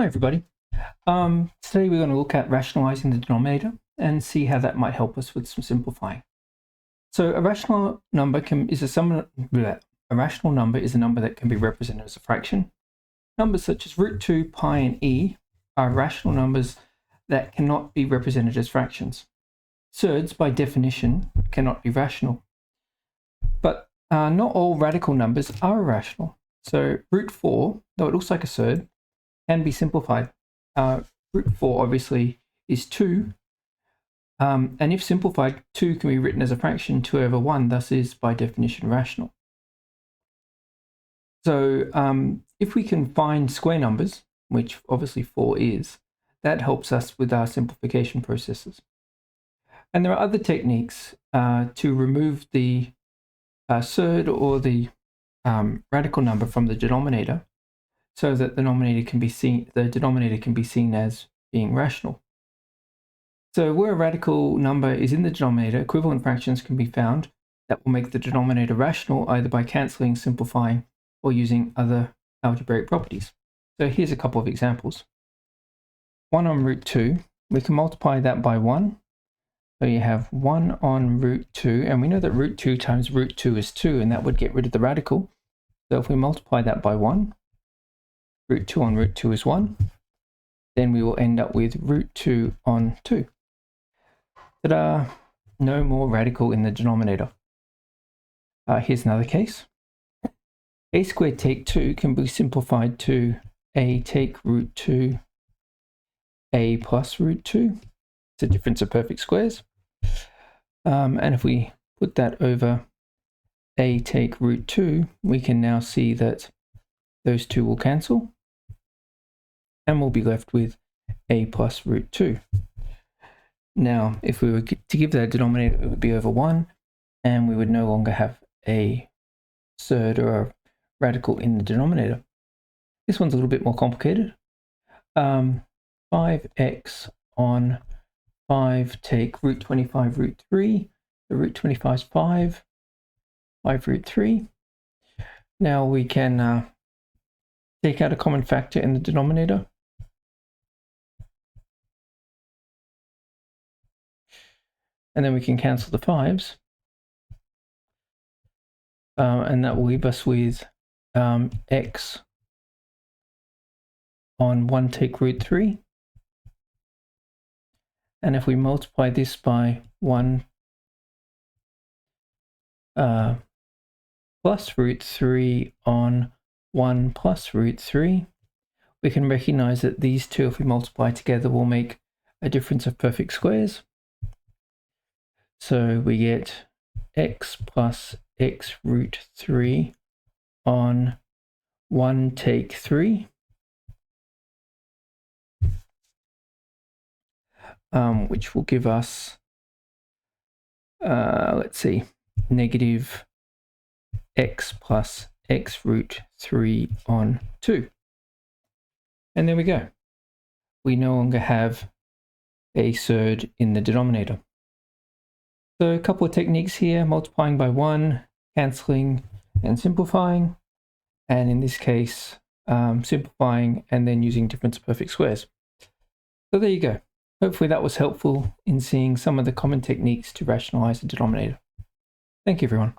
Hi everybody. Today we're going to look at rationalizing the denominator and see how that might help us with some simplifying. So a rational number is a rational number is a number that can be represented as a fraction. Numbers such as root 2, pi, and e are rational numbers that cannot be represented as fractions. Surds, by definition, cannot be rational. But not all radical numbers are irrational. So root 4, though it looks like a surd, can be simplified. Root 4 obviously is 2, and if simplified, 2 can be written as a fraction, 2 over 1, thus is by definition rational. So if we can find square numbers, which obviously 4 is, that helps us with our simplification processes. And there are other techniques to remove the surd or the radical number from the denominator, so that the denominator can be seen as being rational. So where a radical number is in the denominator, equivalent fractions can be found that will make the denominator rational either by cancelling, simplifying, or using other algebraic properties. So here's a couple of examples. 1 on root 2, we can multiply that by 1. So you have 1 on root 2, and we know that root 2 times root 2 is 2, and that would get rid of the radical. So if we multiply that by 1, root 2 on root 2 is 1. Then we will end up with root 2 on 2. Ta-da! No more radical in the denominator. Here's another case. A squared take 2 can be simplified to a take root 2, a plus root 2. It's a difference of perfect squares. And if we put that over a take root 2, we can now see that those two will cancel, and we'll be left with a plus root 2. Now, if we were to give that a denominator, it would be over 1, and we would no longer have a surd or a radical in the denominator. This one's a little bit more complicated. 5x on 5 take root 25 root 3. The root 25 is 5 root 3. Now we can take out a common factor in the denominator. And then we can cancel the 5s. And that will leave us with x on 1 take root 3. And if we multiply this by 1 plus root 3 on 1 plus root 3, we can recognize that these two, if we multiply together, will make a difference of perfect squares. So we get x plus x root 3 on 1 take 3, which will give us, let's see, negative x plus x root 3 on 2. And there we go. We no longer have a surd in the denominator. So a couple of techniques here: multiplying by 1, cancelling, and simplifying. And in this case, simplifying and then using difference of perfect squares. So there you go. Hopefully that was helpful in seeing some of the common techniques to rationalize the denominator. Thank you, everyone.